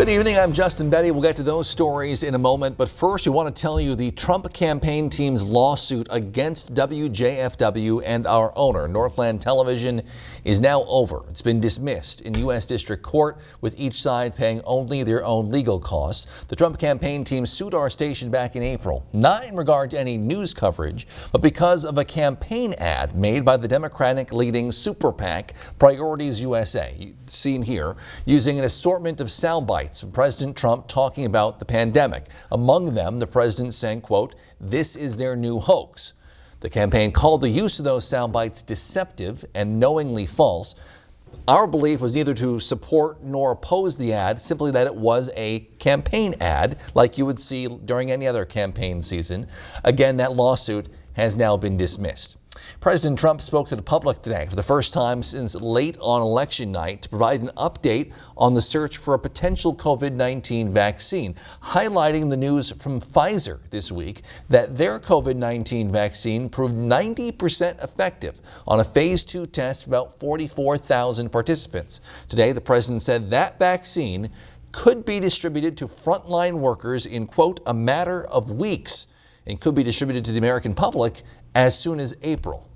Good evening, I'm Justin Betty. We'll get to those stories in a moment, but first we want to tell you the Trump campaign team's lawsuit against WJFW and our owner, Northland Television, is now over. It's been dismissed in U.S. District Court, with each side paying only their own legal costs. The Trump campaign team sued our station back in April, not in regard to any news coverage, but because of a campaign ad made by the Democratic-leading super PAC Priorities USA, seen here, using an assortment of sound bites from President Trump talking about the pandemic. Among them, the president saying, quote, "This is their new hoax." The campaign called the use of those sound bites deceptive and knowingly false. Our belief was neither to support nor oppose the ad, simply that it was a campaign ad like you would see during any other campaign season. Again, that lawsuit has now been dismissed. President Trump spoke to the public today for the first time since late on election night to provide an update on the search for a potential COVID-19 vaccine, highlighting the news from Pfizer this week that their COVID-19 vaccine proved 90% effective on a phase 2 test of about 44,000 participants. Today, the president said that vaccine could be distributed to frontline workers in, quote, a matter of weeks, and could be distributed to the American public as soon as April.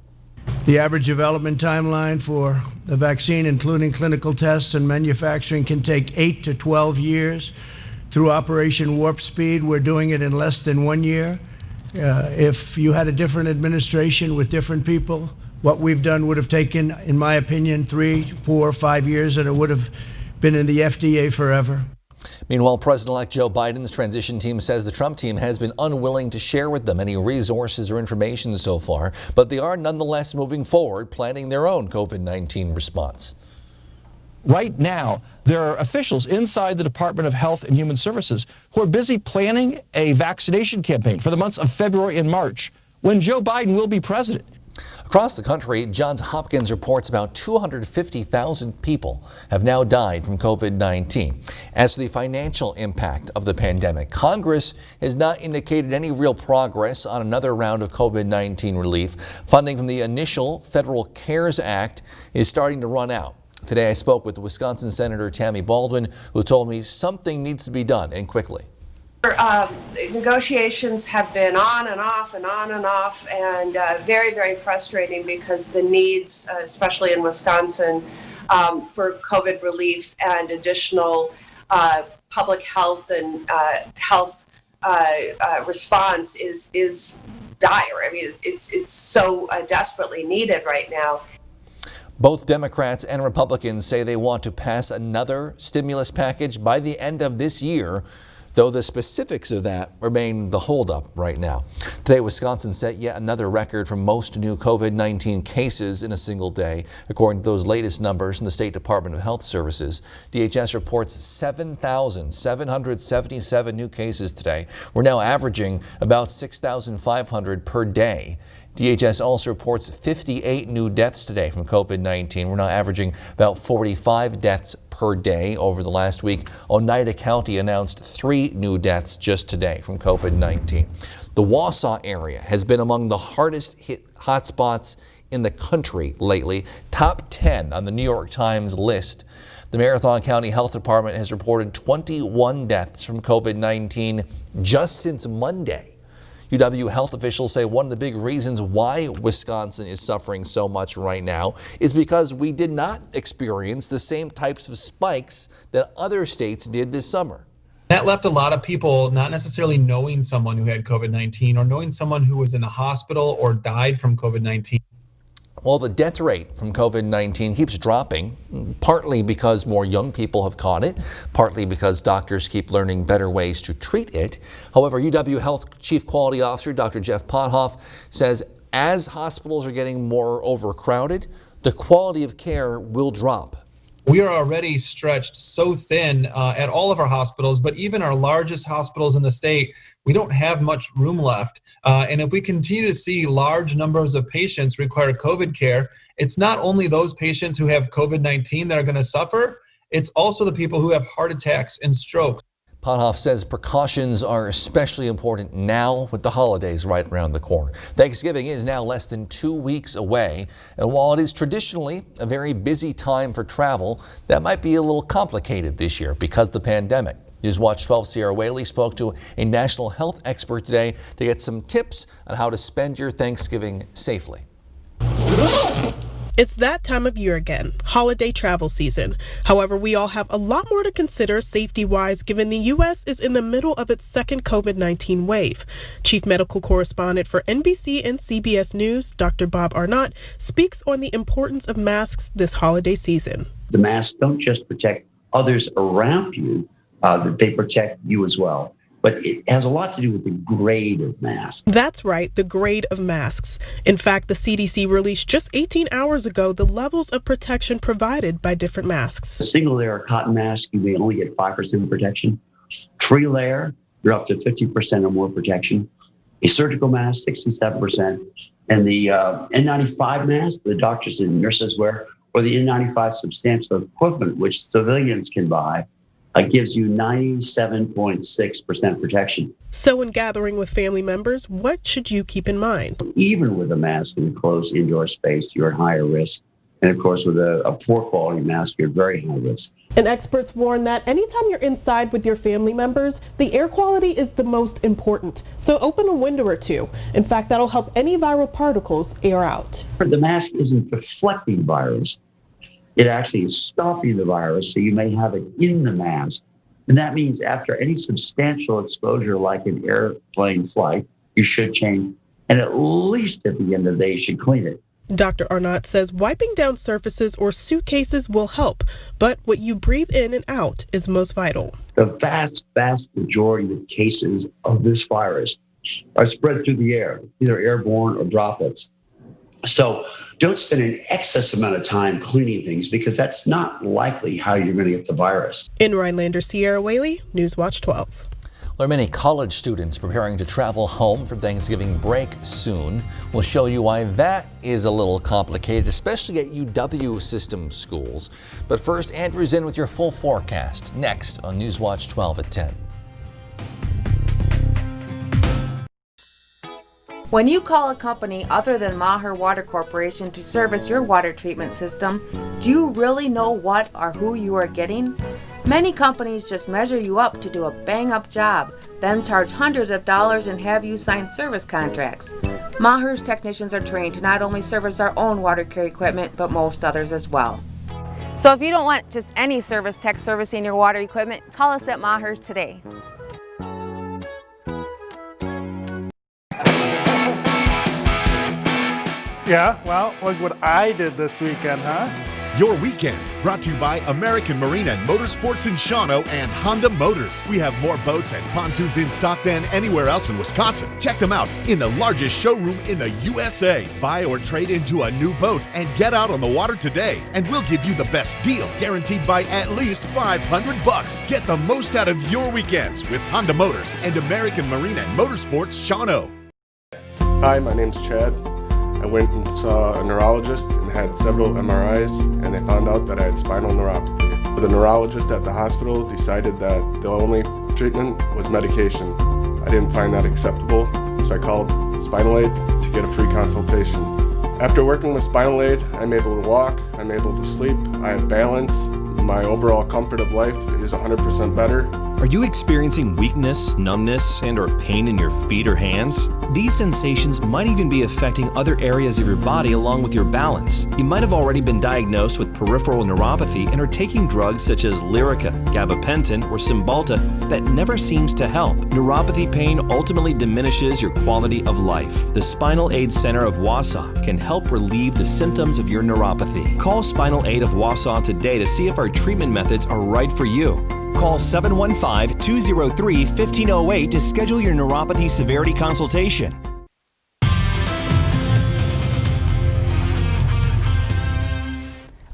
The average development timeline for the vaccine, including clinical tests and manufacturing, can take 8 to 12 years. Through Operation Warp Speed, we're doing it in less than 1 year. If you had a different administration with different people, what we've done would have taken, in my opinion, 3, 4, 5 years, and it would have been in the FDA forever. Meanwhile, President-elect Joe Biden's transition team says the Trump team has been unwilling to share with them any resources or information so far, but they are nonetheless moving forward, planning their own COVID-19 response. Right now, there are officials inside the Department of Health and Human Services who are busy planning a vaccination campaign for the months of February and March, when Joe Biden will be president. Across the country, Johns Hopkins reports about 250,000 people have now died from COVID-19. As for the financial impact of the pandemic, Congress has not indicated any real progress on another round of COVID-19 relief. Funding from the initial federal CARES Act is starting to run out. Today I spoke with Wisconsin Senator Tammy Baldwin, who told me something needs to be done, and quickly. Negotiations have been on and off and on and off, and very, very frustrating because the needs, especially in Wisconsin, for COVID relief and additional public health and health response is dire. I mean, it's so desperately needed right now. Both Democrats and Republicans say they want to pass another stimulus package by the end of this year, though the specifics of that remain the holdup right now. Today, Wisconsin set yet another record for most new COVID-19 cases in a single day. According to those latest numbers from the State Department of Health Services, DHS reports 7,777 new cases today. We're now averaging about 6,500 per day. DHS also reports 58 new deaths today from COVID-19. We're now averaging about 45 deaths per day over the last week. Oneida County announced 3 new deaths just today from COVID-19. The Wausau area has been among the hardest hit hotspots in the country lately, top 10 on the New York Times list. The Marathon County Health Department has reported 21 deaths from COVID-19 just since Monday. UW health officials say one of the big reasons why Wisconsin is suffering so much right now is because we did not experience the same types of spikes that other states did this summer. That left a lot of people not necessarily knowing someone who had COVID-19 or knowing someone who was in the hospital or died from COVID-19. Well, the death rate from COVID-19 keeps dropping, partly because more young people have caught it, partly because doctors keep learning better ways to treat it. However, UW Health Chief Quality Officer Dr. Jeff Pothoff says as hospitals are getting more overcrowded, the quality of care will drop. We are already stretched so thin at all of our hospitals, but even our largest hospitals in the state, we don't have much room left. And if we continue to see large numbers of patients require COVID care, it's not only those patients who have COVID-19 that are going to suffer, it's also the people who have heart attacks and strokes. Pothoff says precautions are especially important now with the holidays right around the corner. Thanksgiving is now less than 2 weeks away, and while it is traditionally a very busy time for travel, that might be a little complicated this year because of the pandemic. Newswatch 12 Sierra Whaley spoke to a national health expert today to get some tips on how to spend your Thanksgiving safely. It's that time of year again, holiday travel season. However, we all have a lot more to consider safety-wise given the U.S. is in the middle of its second COVID-19 wave. Chief Medical Correspondent for NBC and CBS News, Dr. Bob Arnott, speaks on the importance of masks this holiday season. The masks don't just protect others around you, that they protect you as well. But it has a lot to do with the grade of masks. That's right, the grade of masks. In fact, the CDC released just 18 hours ago the levels of protection provided by different masks. A single layer cotton mask, you may only get 5% protection. 3-layer, you're up to 50% or more protection. A surgical mask, 67%. And the N95 mask, the doctors and nurses wear, or the N95 substantial equivalent, which civilians can buy, gives you 97.6% protection. So when gathering with family members, what should you keep in mind? Even with a mask in a closed indoor space, you're at higher risk. And of course, with a poor quality mask, you're very high risk. And experts warn that anytime you're inside with your family members, the air quality is the most important. So open a window or two. In fact, that'll help any viral particles air out. The mask isn't deflecting virus. It actually is stopping the virus, so you may have it in the mask. And that means after any substantial exposure, like an airplane flight, you should change. And at least at the end of the day, you should clean it. Dr. Arnott says wiping down surfaces or suitcases will help, but what you breathe in and out is most vital. The vast, vast majority of cases of this virus are spread through the air, either airborne or droplets. So don't spend an excess amount of time cleaning things because that's not likely how you're going to get the virus. In Rhinelander, Sierra Whaley, Newswatch 12. There are many college students preparing to travel home for Thanksgiving break soon. We'll show you why that is a little complicated, especially at UW system schools. But first, Andrew's in with your full forecast next on Newswatch 12 at 10. When you call a company other than Maher Water Corporation to service your water treatment system, do you really know what or who you are getting? Many companies just measure you up to do a bang-up job, then charge hundreds of dollars and have you sign service contracts. Maher's technicians are trained to not only service our own water care equipment, but most others as well. So if you don't want just any service tech servicing your water equipment, call us at Maher's today. Yeah, well, look what I did this weekend, huh? Your weekends brought to you by American Marine and Motorsports in Shawano and Honda Motors. We have more boats and pontoons in stock than anywhere else in Wisconsin. Check them out in the largest showroom in the USA. Buy or trade into a new boat and get out on the water today. And we'll give you the best deal, guaranteed by at least $500. Get the most out of your weekends with Honda Motors and American Marine and Motorsports Shawano. Hi, my name's Chad. I went and saw a neurologist and had several MRIs, and they found out that I had spinal neuropathy. The neurologist at the hospital decided that the only treatment was medication. I didn't find that acceptable, so I called Spinal Aid to get a free consultation. After working with Spinal Aid, I'm able to walk, I'm able to sleep, I have balance, my overall comfort of life is 100% better. Are you experiencing weakness, numbness, and/or pain in your feet or hands? These sensations might even be affecting other areas of your body along with your balance. You might have already been diagnosed with peripheral neuropathy and are taking drugs such as Lyrica, gabapentin, or Cymbalta that never seems to help. Neuropathy pain ultimately diminishes your quality of life. The Spinal Aid Center of Wausau can help relieve the symptoms of your neuropathy. Call Spinal Aid of Wausau today to see if our treatment methods are right for you. Call 715-203-1508 to schedule your neuropathy severity consultation.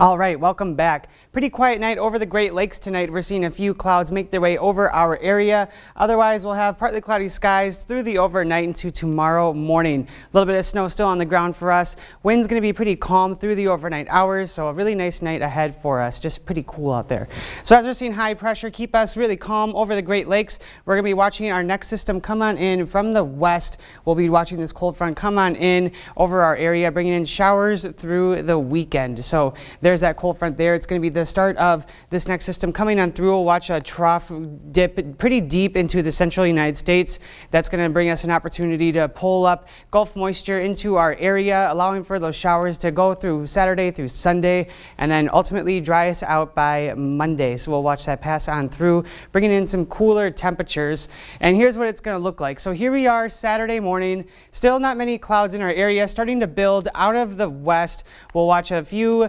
All right, welcome back. Pretty quiet night over the Great Lakes tonight. We're seeing a few clouds make their way over our area. Otherwise, we'll have partly cloudy skies through the overnight into tomorrow morning. A little bit of snow still on the ground for us. Wind's going to be pretty calm through the overnight hours, so a really nice night ahead for us. Just pretty cool out there. So as we're seeing high pressure keep us really calm over the Great Lakes, we're going to be watching our next system come on in from the west. We'll be watching this cold front come on in over our area, bringing in showers through the weekend. So there's that cold front there. It's going to be the start of this next system coming on through. We'll watch a trough dip pretty deep into the central United States. That's going to bring us an opportunity to pull up Gulf moisture into our area, allowing for those showers to go through Saturday through Sunday, and then ultimately dry us out by Monday. So we'll watch that pass on through, bringing in some cooler temperatures. And here's what it's going to look like. So here we are Saturday morning, still not many clouds in our area, starting to build out of the west. We'll watch a few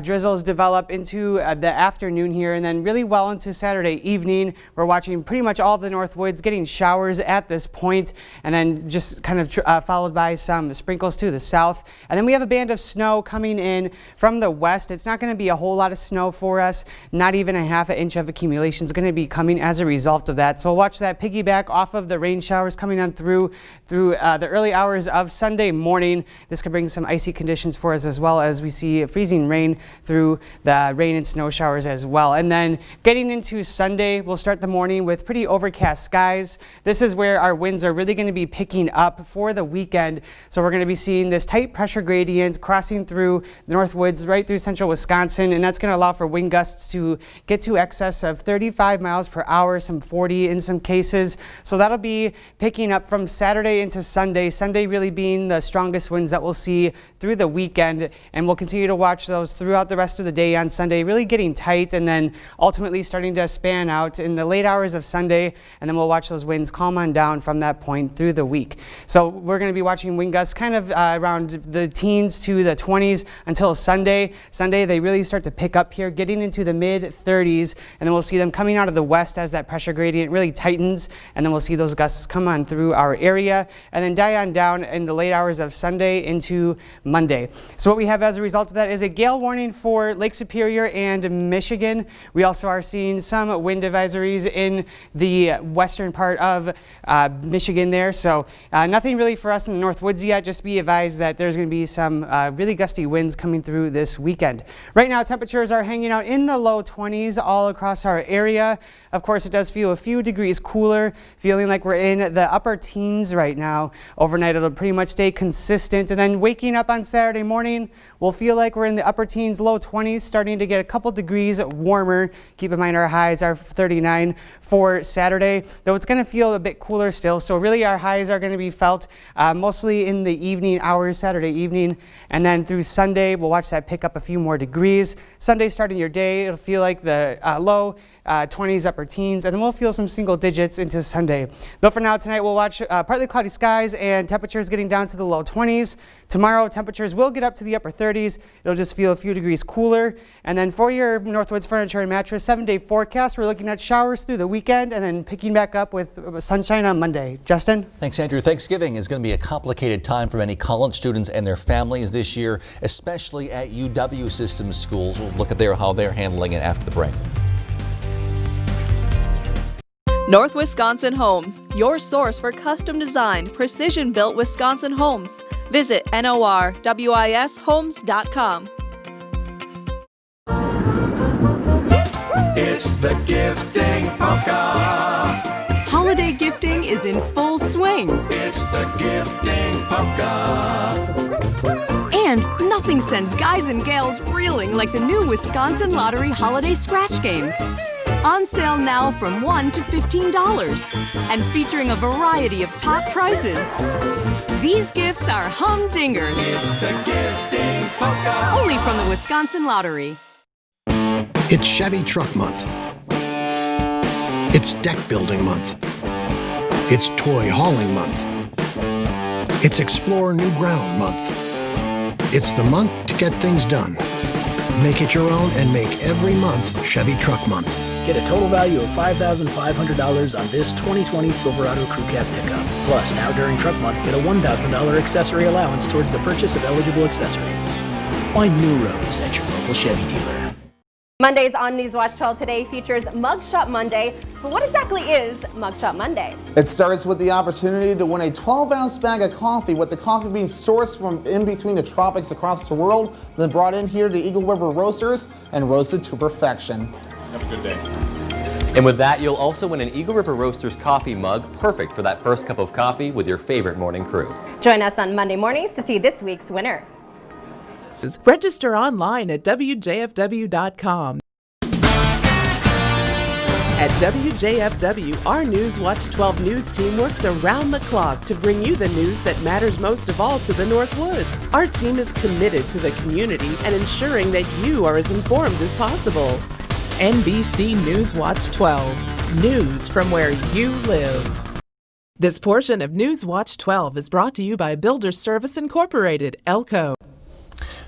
drizzles develop into the afternoon here, and then really well into Saturday evening. We're watching pretty much all the North Woods getting showers at this point, and then just kind of followed by some sprinkles to the south. And then we have a band of snow coming in from the west. It's not going to be a whole lot of snow for us. Not even a half an inch of accumulation is going to be coming as a result of that. So we'll watch that piggyback off of the rain showers coming on through the early hours of Sunday morning. This could bring some icy conditions for us, as well as we see freezing rain through the rain and snow showers as well. And then getting into Sunday, we'll start the morning with pretty overcast skies. This is where our winds are really going to be picking up for the weekend. So we're going to be seeing this tight pressure gradient crossing through the North Woods right through central Wisconsin, and that's going to allow for wind gusts to get to excess of 35 miles per hour, some 40 in some cases. So that'll be picking up from Saturday into Sunday. Sunday really being the strongest winds that we'll see through the weekend, and we'll continue to watch those throughout the rest of the day on Sunday, really getting tight and then ultimately starting to span out in the late hours of Sunday, and then we'll watch those winds calm on down from that point through the week. So we're going to be watching wind gusts kind of around the teens to the 20s until Sunday. Sunday they really start to pick up here, getting into the mid 30s, and then we'll see them coming out of the west as that pressure gradient really tightens, and then we'll see those gusts come on through our area and then die on down in the late hours of Sunday into Monday. So what we have as a result of that is a gale warning for Lake Superior and Michigan. We also are seeing some wind advisories in the western part of Michigan there. So nothing really for us in the North Woods yet. Just be advised that there's going to be some really gusty winds coming through this weekend. Right now, temperatures are hanging out in the low 20s all across our area. Of course, it does feel a few degrees cooler, feeling like we're in the upper teens right now. Overnight, it'll pretty much stay consistent. And then waking up on Saturday morning, we'll feel like we're in the upper teens, low 20s, starting to get a couple degrees warmer. Keep in mind our highs are 39 for Saturday, though it's going to feel a bit cooler still. So really our highs are going to be felt mostly in the evening hours, Saturday evening. And then through Sunday, we'll watch that pick up a few more degrees. Sunday starting your day, it'll feel like the low 20s, upper teens, and then we'll feel some single digits into Sunday. Though for now, tonight we'll watch partly cloudy skies and temperatures getting down to the low 20s. Tomorrow, temperatures will get up to the upper 30s. It'll just feel a few degrees cooler. And then for your Northwoods Furniture and Mattress 7-day forecast, we're looking at showers through the weekend and then picking back up with sunshine on Monday. Justin? Thanks, Andrew. Thanksgiving is going to be a complicated time for many college students and their families this year, especially at UW Systems schools. We'll look at how they're handling it after the break. North Wisconsin Homes, your source for custom-designed, precision-built Wisconsin homes. Visit norwishomes.com. It's the gifting polka. Holiday gifting is in full swing. It's the gifting polka. And nothing sends guys and gals reeling like the new Wisconsin Lottery Holiday Scratch Games. On sale now from $1 to $15 and featuring a variety of top prizes. These gifts are humdingers. It's the gifting polka. Only from the Wisconsin Lottery. It's Chevy Truck Month. It's Deck Building Month. It's Toy Hauling Month. It's Explore New Ground Month. It's the month to get things done. Make it your own and make every month Chevy Truck Month. Get a total value of $5,500 on this 2020 Silverado Crew Cab pickup. Plus, now during Truck Month, get a $1,000 accessory allowance towards the purchase of eligible accessories. Find new roads at your local Chevy dealer. Mondays on Newswatch 12 today features Mugshot Monday. But what exactly is Mugshot Monday? It starts with the opportunity to win a 12-ounce bag of coffee, with the coffee being sourced from in between the tropics across the world, then brought in here to Eagle River Roasters and roasted to perfection. Have a good day. And with that, you'll also win an Eagle River Roasters coffee mug, perfect for that first cup of coffee with your favorite morning crew. Join us on Monday mornings to see this week's winner. Register online at WJFW.com. At WJFW, our Newswatch 12 news team works around the clock to bring you the news that matters most of all to the North Woods. Our team is committed to the community and ensuring that you are as informed as possible. NBC Newswatch 12, news from where you live. This portion of Newswatch 12 is brought to you by Builders Service Incorporated, Elko.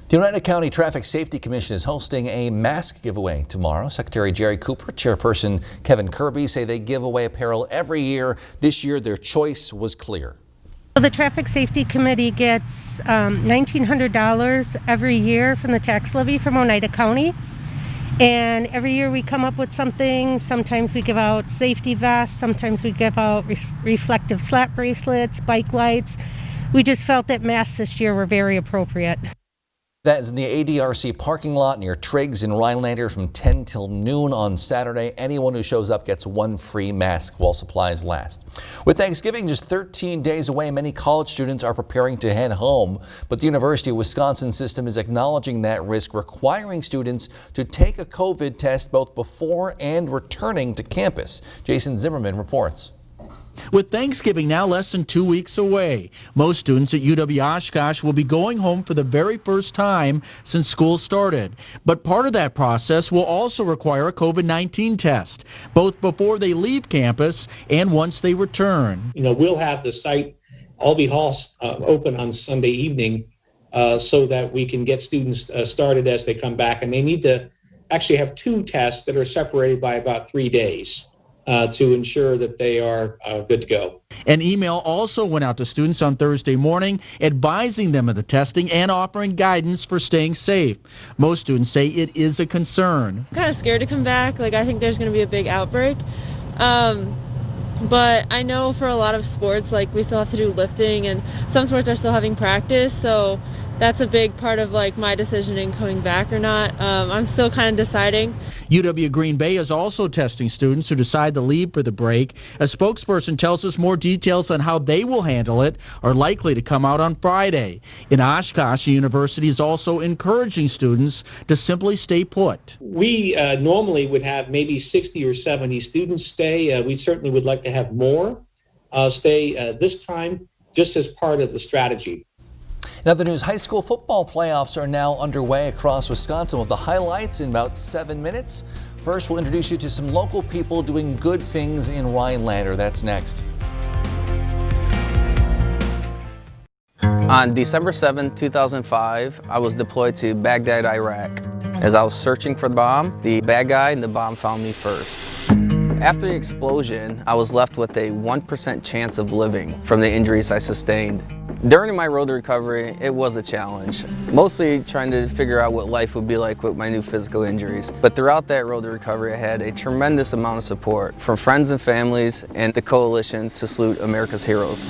The Oneida County Traffic Safety Commission is hosting a mask giveaway tomorrow. Secretary Jerry Cooper, Chairperson Kevin Kirby say they give away apparel every year. This year, their choice was clear. The Traffic Safety Committee gets $1,900 every year from the tax levy from Oneida County. And every year we come up with something. Sometimes we give out safety vests. Sometimes we give out reflective slap bracelets, bike lights. We just felt that masks this year were very appropriate. That is in the ADRC parking lot near Triggs in Rhinelander from 10 till noon on Saturday. Anyone who shows up gets one free mask while supplies last. With Thanksgiving just 13 days away, many college students are preparing to head home, but the University of Wisconsin system is acknowledging that risk, requiring students to take a COVID test both before and returning to campus. Jason Zimmerman reports. With Thanksgiving now less than 2 weeks away, most students at UW-Oshkosh will be going home for the very first time since school started. But part of that process will also require a COVID-19 test, both before they leave campus and once they return. We'll have the site, Albee Hall, open on Sunday evening so that we can get students started as they come back. And they need to actually have 2 tests that are separated by about 3 days. To ensure that they are good to go. An email also went out to students on Thursday morning advising them of the testing and offering guidance for staying safe. Most students say it is a concern. I'm kind of scared to come back. I think there's going to be a big outbreak. But I know for a lot of sports, we still have to do lifting, and some sports are still having practice, so that's a big part of my decision in coming back or not. I'm still kind of deciding. UW Green Bay is also testing students who decide to leave for the break. A spokesperson tells us more details on how they will handle it are likely to come out on Friday. In Oshkosh, the university is also encouraging students to simply stay put. We normally would have maybe 60 or 70 students stay. We certainly would like to have more stay this time, just as part of the strategy. In other news, high school football playoffs are now underway across Wisconsin with the highlights in about 7 minutes. First, we'll introduce you to some local people doing good things in Rhinelander. That's next. On December 7, 2005, I was deployed to Baghdad, Iraq. As I was searching for the bomb, the bad guy and the bomb found me first. After the explosion, I was left with a 1% chance of living from the injuries I sustained. During my road to recovery, it was a challenge, mostly trying to figure out what life would be like with my new physical injuries. But throughout that road to recovery, I had a tremendous amount of support from friends and families and the Coalition to Salute America's Heroes.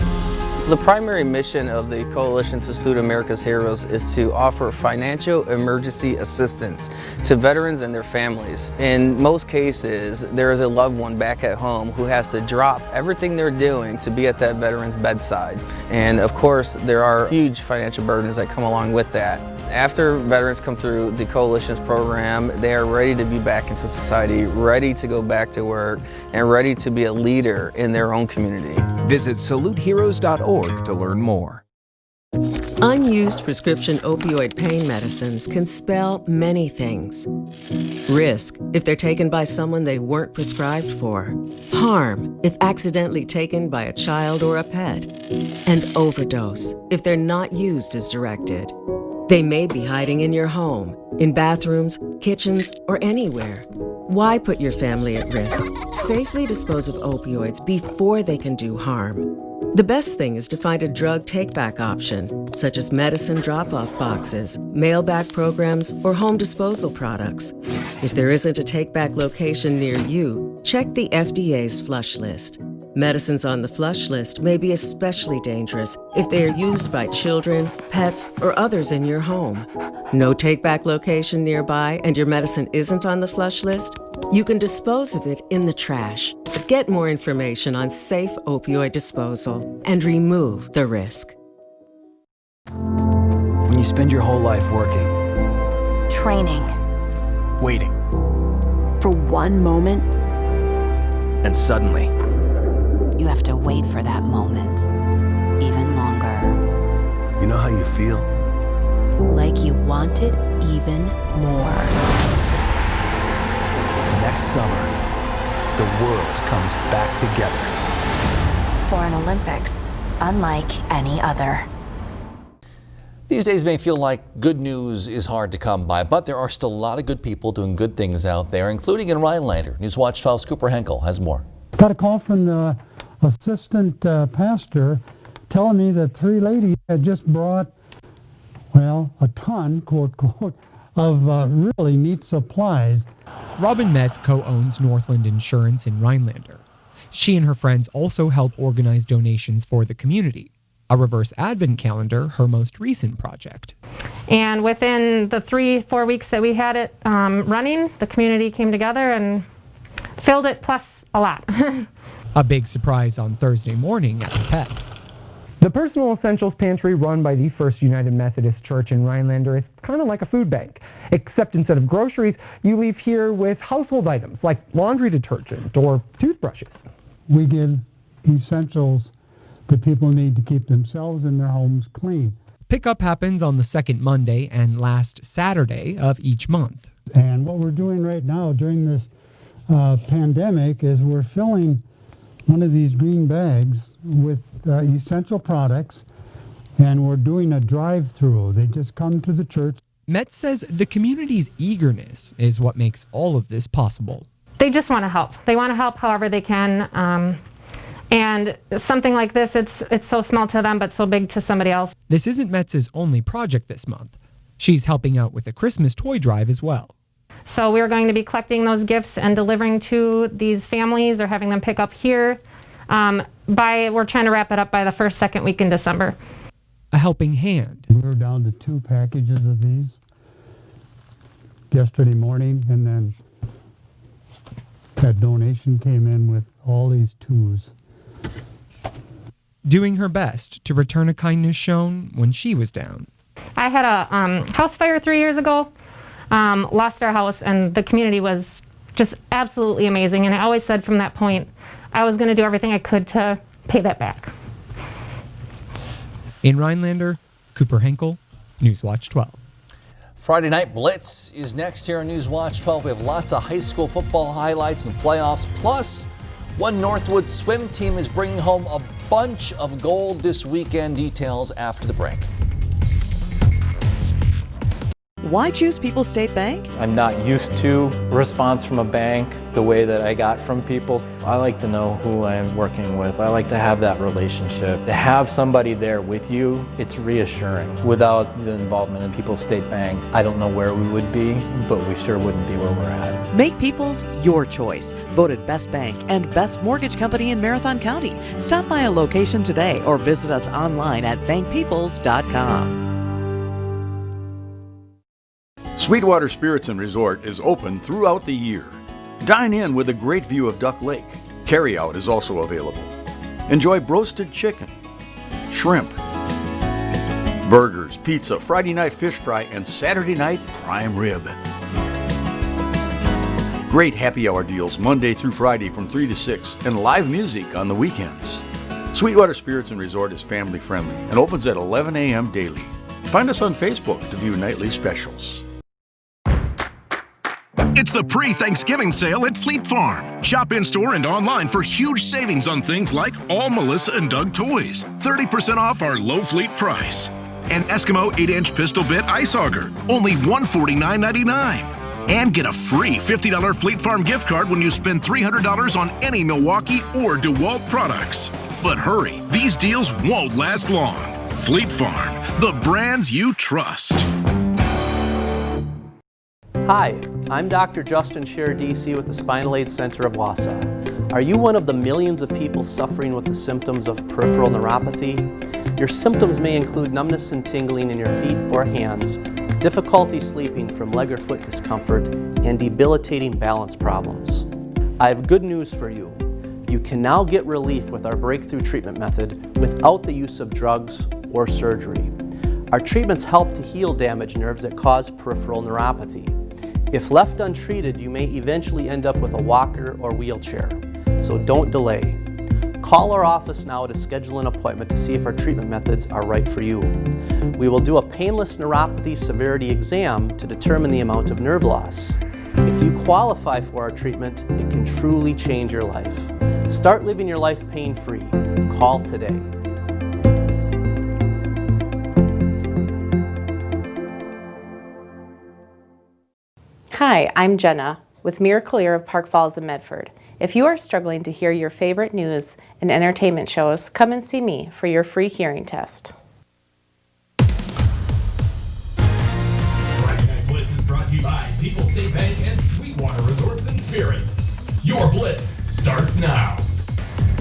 The primary mission of the Coalition to Salute America's Heroes is to offer financial emergency assistance to veterans and their families. In most cases, there is a loved one back at home who has to drop everything they're doing to be at that veteran's bedside. And of course, there are huge financial burdens that come along with that. After veterans come through the Coalition's program, they are ready to be back into society, ready to go back to work, and ready to be a leader in their own community. Visit saluteheroes.org to learn more. Unused prescription opioid pain medicines can spell many things. Risk if they're taken by someone they weren't prescribed for. Harm if accidentally taken by a child or a pet. And overdose if they're not used as directed. They may be hiding in your home, in bathrooms, kitchens, or anywhere. Why put your family at risk? Safely dispose of opioids before they can do harm. The best thing is to find a drug take-back option, such as medicine drop-off boxes, mail-back programs, or home disposal products. If there isn't a take-back location near you, check the FDA's flush list. Medicines on the flush list may be especially dangerous if they are used by children, pets, or others in your home. No take-back location nearby and your medicine isn't on the flush list? You can dispose of it in the trash. Get more information on safe opioid disposal and remove the risk. When you spend your whole life working, training, waiting, for one moment, and suddenly, you have to wait for that moment even longer. you know how you feel? Like you want it even more. Next summer, the world comes back together. For an Olympics unlike any other. These days may feel like good news is hard to come by, but there are still a lot of good people doing good things out there, including in Rhinelander. Newswatch 12's Cooper Henkel has more. Got a call from the assistant pastor telling me that 3 ladies had just brought, well, a ton, quote, quote, of really neat supplies. Robin Metz co-owns Northland Insurance in Rhinelander. She and her friends also help organize donations for the community. A reverse advent calendar, her most recent project. And within the 3-4 weeks that we had it running, the community came together and filled it plus a lot. A big surprise on Thursday morning at the PET. The Personal Essentials Pantry run by the First United Methodist Church in Rhinelander is kind of like a food bank, except instead of groceries, you leave here with household items like laundry detergent or toothbrushes. We give essentials that people need to keep themselves and their homes clean. Pickup happens on the second Monday and last Saturday of each month. And what we're doing right now during this pandemic is we're filling one of these green bags with essential products, and we're doing a drive-through. They just come to the church. Metz says the community's eagerness is what makes all of this possible. They just want to help. They want to help however they can. And something like this, it's so small to them, but so big to somebody else. This isn't Metz's only project this month. She's helping out with a Christmas toy drive as well. So we're going to be collecting those gifts and delivering to these families or having them pick up here. We're trying to wrap it up by the first, second week in December. A helping hand. We're down to 2 packages of these yesterday morning, and then that donation came in with all these 2s. Doing her best to return a kindness shown when she was down. I had a house fire 3 years ago, lost our house, and the community was just absolutely amazing. And I always said from that point, I was going to do everything I could to pay that back. In Rhinelander, Cooper Henkel, Newswatch 12. Friday Night Blitz is next here on Newswatch 12. We have lots of high school football highlights and playoffs. Plus, one Northwood swim team is bringing home a bunch of gold this weekend. Details after the break. Why choose People's State Bank? I'm not used to response from a bank the way that I got from people. I like to know who I'm working with. I like to have that relationship. To have somebody there with you, it's reassuring. Without the involvement in People's State Bank, I don't know where we would be, but we sure wouldn't be where we're at. Make People's your choice. Voted Best Bank and Best Mortgage Company in Marathon County. Stop by a location today or visit us online at bankpeoples.com. Sweetwater Spirits and Resort is open throughout the year. Dine in with a great view of Duck Lake. Carryout is also available. Enjoy roasted chicken, shrimp, burgers, pizza, Friday night fish fry, and Saturday night prime rib. Great happy hour deals Monday through Friday from 3 to 6 and live music on the weekends. Sweetwater Spirits and Resort is family friendly and opens at 11 a.m. daily. Find us on Facebook to view nightly specials. It's the pre-Thanksgiving sale at Fleet Farm. Shop in-store and online for huge savings on things like all Melissa and Doug toys. 30% off our low fleet price. And Eskimo 8-inch pistol bit ice auger, only $149.99. And get a free $50 Fleet Farm gift card when you spend $300 on any Milwaukee or DeWalt products. But hurry, these deals won't last long. Fleet Farm, the brands you trust. Hi, I'm Dr. Justin Scherer, DC with the Spinal Aid Center of Wausau. Are you one of the millions of people suffering with the symptoms of peripheral neuropathy? Your symptoms may include numbness and tingling in your feet or hands, difficulty sleeping from leg or foot discomfort, and debilitating balance problems. I have good news for you. You can now get relief with our breakthrough treatment method without the use of drugs or surgery. Our treatments help to heal damaged nerves that cause peripheral neuropathy. If left untreated, you may eventually end up with a walker or wheelchair, so don't delay. Call our office now to schedule an appointment to see if our treatment methods are right for you. We will do a painless neuropathy severity exam to determine the amount of nerve loss. If you qualify for our treatment, it can truly change your life. Start living your life pain-free. Call today. Hi, I'm Jenna with Miracle Ear of Park Falls in Medford. If you are struggling to hear your favorite news and entertainment shows, come and see me for your free hearing test. Friday Night Blitz is brought to you by People's State Bank and Sweetwater Resorts and Spirits. Your Blitz starts now.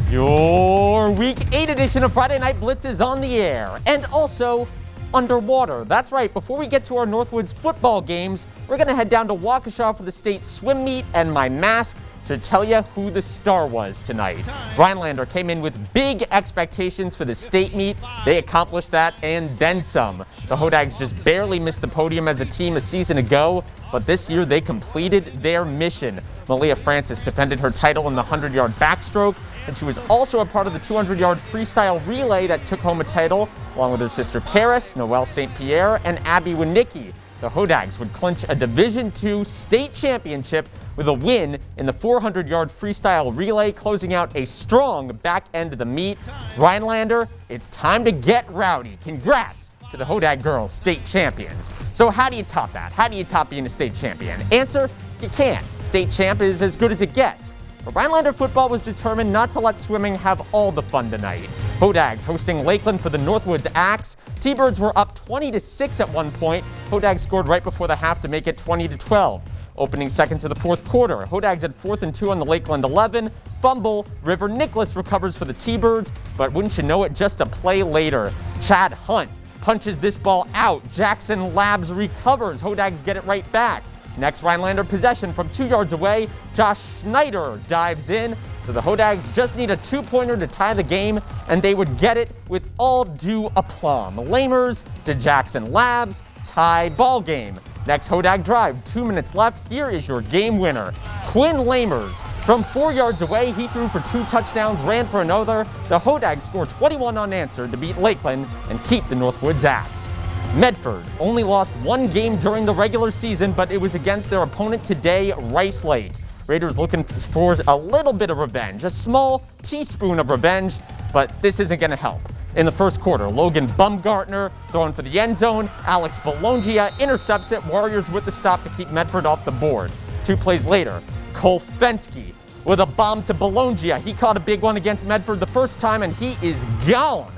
Your Week 8 edition of Friday Night Blitz is on the air, and also underwater. That's right, before we get to our Northwoods football games, we're going to head down to Waukesha for the state swim meet, and my mask should tell you who the star was tonight. Rhinelander came in with big expectations for the state meet. They accomplished that and then some. The Hodags just barely missed the podium as a team a season ago, but this year they completed their mission. Malia Francis defended her title in the 100-yard backstroke, and she was also a part of the 200-yard freestyle relay that took home a title, along with her sister Karis, Noelle St. Pierre, and Abby Winicki. The Hodags would clinch a Division II state championship with a win in the 400-yard freestyle relay, closing out a strong back end of the meet. Rhinelander, it's time to get rowdy. Congrats to the Hodag girls, state champions. So how do you top that? How do you top being a state champion? Answer, you can't. State champ is as good as it gets. But Rhinelander football was determined not to let swimming have all the fun tonight. Hodags hosting Lakeland for the Northwoods Axe. T-Birds were up 20-6 at one point. Hodags scored right before the half to make it 20-12. Opening seconds of the fourth quarter, Hodags had 4th and 2 on the Lakeland 11. Fumble, River Nicholas recovers for the T-Birds, but wouldn't you know it, just a play later, Chad Hunt punches this ball out. Jackson Labs recovers. Hodags get it right back. Next Rhinelander possession from 2 yards away, Josh Schneider dives in. So the Hodags just need a 2-pointer to tie the game, and they would get it with all due aplomb. Lamers to Jackson Labs, tie ball game. Next Hodag drive, 2 minutes left. Here is your game winner, Quinn Lamers. From 4 yards away, he threw for 2 touchdowns, ran for another. The Hodags scored 21 unanswered to beat Lakeland and keep the Northwoods Axe. Medford only lost 1 game during the regular season, but it was against their opponent today, Rice Lake. Raiders looking for a little bit of revenge, a small teaspoon of revenge, but this isn't going to help. In the first quarter, Logan Bumgartner throwing for the end zone. Alex Bolongia intercepts it. Warriors with the stop to keep Medford off the board. 2 plays later, Cole Fensky with a bomb to Bolongia. He caught a big one against Medford the first time, and he is gone.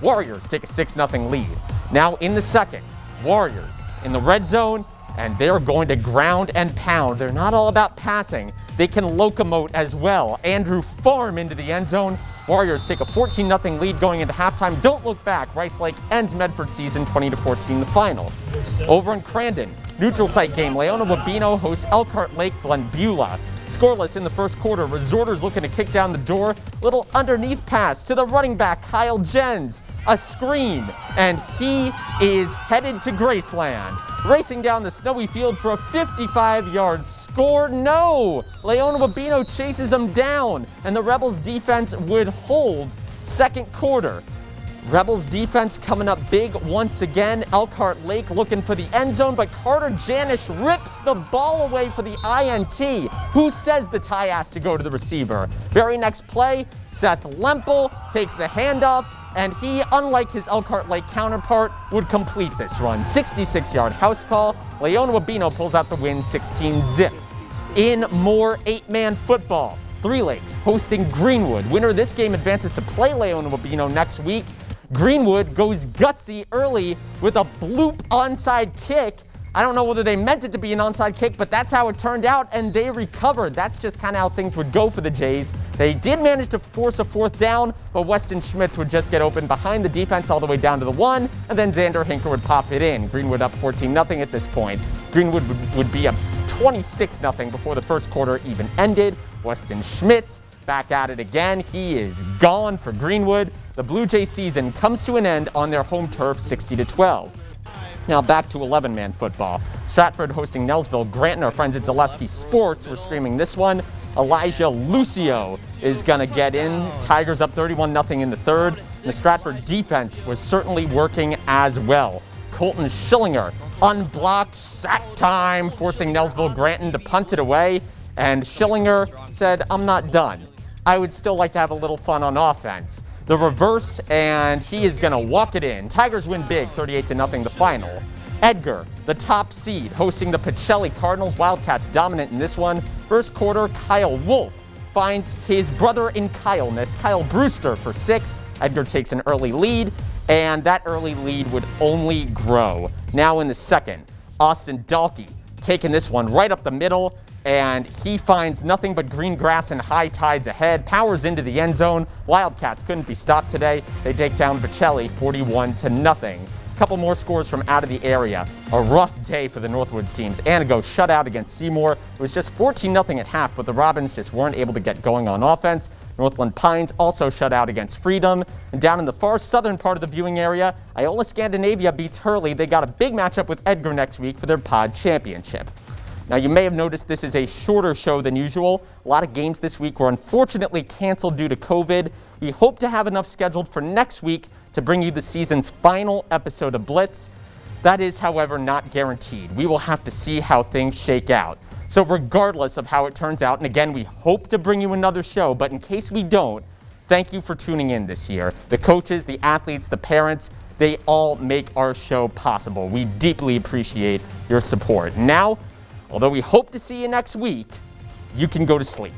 Warriors take a 6-0 lead. Now in the second, Warriors in the red zone, and they're going to ground and pound. They're not all about passing. They can locomote as well. Andrew Farm into the end zone. Warriors take a 14-0 lead going into halftime. Don't look back. Rice Lake ends Medford season 20-14 the final. Over in Crandon, neutral site game. Leona Wabino hosts Elkhart Lake Glenbeulah. Scoreless in the first quarter. Resorters looking to kick down the door. Little underneath pass to the running back, Kyle Jens. A screen, and he is headed to Graceland. Racing down the snowy field for a 55-yard score. No! Leona Wabino chases him down, and the Rebels defense would hold second quarter. Rebels defense coming up big once again. Elkhart Lake looking for the end zone, but Carter Janish rips the ball away for the INT. Who says the tie has to go to the receiver? Very next play, Seth Lempel takes the handoff, and he, unlike his Elkhart Lake counterpart, would complete this run. 66-yard house call. Leona Wabino pulls out the win 16-0. In more 8-man football, Three Lakes hosting Greenwood. Winner of this game advances to play Leon Wabeno next week. Greenwood goes gutsy early with a bloop onside kick. I don't know whether they meant it to be an onside kick, but that's how it turned out, and they recovered. That's just kind of how things would go for the Jays. They did manage to force a fourth down, but Weston Schmitz would just get open behind the defense all the way down to the 1, and then Xander Hinker would pop it in. Greenwood up 14-0 at this point. Greenwood would be up 26-0 before the first quarter even ended. Weston Schmitz back at it again. He is gone for Greenwood. The Blue Jay season comes to an end on their home turf, 60-12. Now back to 11-man football. Stratford hosting Nelsville. Grant and our friends at Zaleski Sports, we're streaming this one. Elijah Lucio is going to get in. Tigers up 31-0 in the third. And the Stratford defense was certainly working as well. Colton Schillinger, unblocked, sack time, forcing Nelsville Granton to punt it away. And Schillinger said, I'm not done. I would still like to have a little fun on offense. The reverse, and he is going to walk it in. Tigers win big, 38-0 the final. Edgar, the top seed, hosting the Pacelli Cardinals. Wildcats dominant in this one. First quarter, Kyle Wolf finds his brother in Kyle-ness, Kyle Brewster, for 6. Edgar takes an early lead, and that early lead would only grow. Now in the second, Austin Dalkey taking this one right up the middle, and he finds nothing but green grass and high tides ahead, powers into the end zone. Wildcats couldn't be stopped today. They take down Pacelli 41-0. A couple more scores from out of the area. A rough day for the Northwoods teams. Anago shut out against Seymour. It was just 14-0 at half, but the Robins just weren't able to get going on offense. Northland Pines also shut out against Freedom. And down in the far southern part of the viewing area, Iola Scandinavia beats Hurley. They got a big matchup with Edgar next week for their pod championship. Now, you may have noticed this is a shorter show than usual. A lot of games this week were unfortunately canceled due to COVID. We hope to have enough scheduled for next week to bring you the season's final episode of Blitz. That is, however, not guaranteed. We will have to see how things shake out. So regardless of how it turns out, and again, we hope to bring you another show, but in case we don't, thank you for tuning in this year. The coaches, the athletes, the parents, they all make our show possible. We deeply appreciate your support. Now, although we hope to see you next week, you can go to sleep.